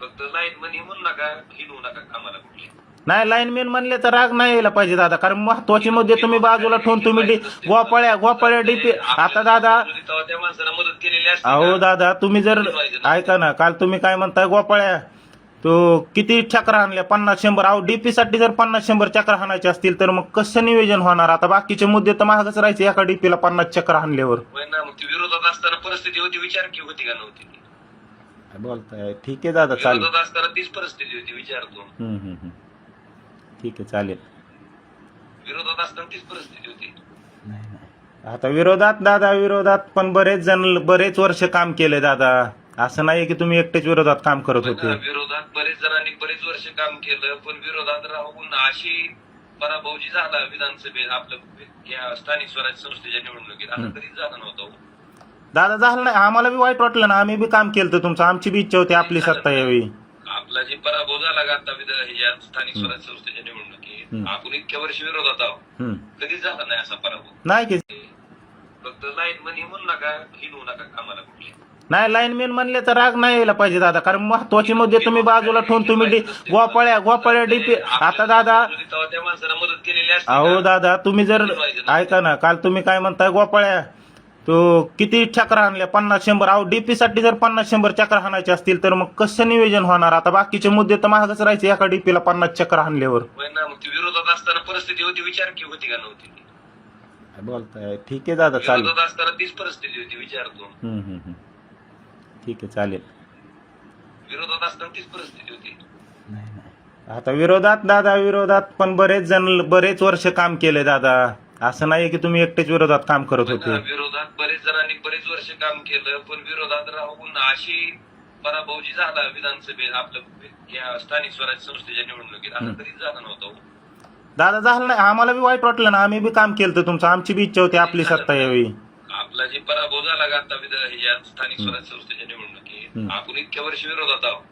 फक्त लाईन म्हणे म्हणू नका, हिंडू नका कामाला कुठे. नाही लाईनमॅन म्हणले तर राग नाही यायला पाहिजे दादा, कारण महत्वाचे मुद्दे तुम्ही बाजूला ठेवून तुम्ही गोपाळ्या डीपी. आता दादा तेव्हा त्या माणसाला मदत केलेली असते अहो का? दादा तुम्ही जर ऐका ना, काल तुम्ही काय म्हणताय गोपाळ्या तो किती चक्र हाणल्या 50-100. अहो डीपी साठी जर 50-100 चक्र हाणायचे असतील तर मग कसं नियोजन होणार? आता बाकीचे मुद्दे तर महागच राहायचे एका डीपीला 50 चक्र हाणल्यावर. होय ना, मग ती विरोधात असताना परिस्थिती होती, विचार की होती का नव्हती ती? काय बोलताय? ठीक आहे दादा चालेल. विरोधात असताना तीच परिस्थिती होती, विचारतो. ठीक आहे चालेल. विरोधात असताना तीच परिस्थिती होती. आता विरोधात पण बरेच वर्ष काम केले दादा. असं नाही की तुम्ही एकटेच विरोधात काम करत होते. विरोधात बरेच जणांनी बरेच वर्ष काम केलं, पण विरोधात राहून अशी पराभव जी झाला विधानसभेत आपलं या स्थानिक स्वराज्य संस्थेच्या निवडणुकीत, आता कधीच झाला नव्हता. दादा झालं नाही, आम्हाला बी वाईट वाटलं ना, आम्ही बी काम केलं तुमचं, आमची बी इच्छा होती आपली सत्ता यावी. आपला जे पराभव झाला का आता स्थानिक स्वराज्य संस्थेच्या निवडणुकीत, आपण इतक्या वर्ष विरोधात आहोत, कधीच झाला नाही असा पराभव. नाही की फक्त लाईन म्हणे म्हणू नका, हिंडू नका कामाला कुठे. नाही लाईनमॅन म्हणले तर राग नाही यायला पाहिजे दादा, कारण महत्वाचे मुद्दे तुम्ही बाजूला ठेवून तुम्ही गोपाळ्या डीपी. आता दादा तेव्हा त्या माणसाला मदत केलेली असते अहो का? दादा तुम्ही जर ऐका ना, काल तुम्ही काय म्हणताय गोपाळ्या तो किती चक्र हाणल्या 50-100. अहो डीपी साठी जर 50-100 चक्र हाणायचे असतील तर मग कसं नियोजन होणार? आता बाकीचे मुद्दे तर महागच राहायचे एका डीपीला 50 चक्र हाणल्यावर. होय ना, मग ती विरोधात असताना परिस्थिती होती, विचार की होती का नव्हती ती? काय बोलताय? ठीक आहे दादा चालेल. विरोधात असताना तीच परिस्थिती होती, विचारतो. ठीक आहे चालेल. विरोधात असताना तीच परिस्थिती होती. आता विरोधात पण बरेच वर्ष काम केले दादा. असं नाही की तुम्ही एकटेच विरोधात काम करत होते. विरोधात बरेच जणांनी बरेच वर्ष काम केलं, पण विरोधात राहून अशी पराभव जी झाला विधानसभेत आपलं या स्थानिक स्वराज्य संस्थेच्या निवडणुकीत, आता कधीच झाला नव्हता. दादा झालं नाही, आम्हाला बी वाईट वाटलं ना, आम्ही बी काम केलं तुमचं, आमची बी इच्छा होती आपली सत्ता यावी. आपला जे पराभव झाला का आता या स्थानिक स्वराज्य संस्थेच्या निवडणुकीत, आपण इतक्या वर्ष विरोधात आहोत,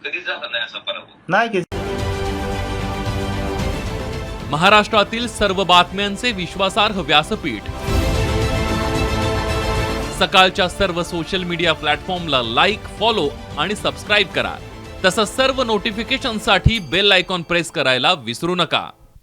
कधीच झाला नाही असा पराभव. नाही की महाराष्ट्रातील सर्व बातम्यांचे विश्वासार्ह व्यासपीठ सकाळच्या सर्व सोशल मीडिया प्लॅटफॉर्मला लाईक, फॉलो आणि सबस्क्राईब करा. तसंच सर्व नोटिफिकेशनसाठी बेल आयकॉन प्रेस करायला विसरू नका.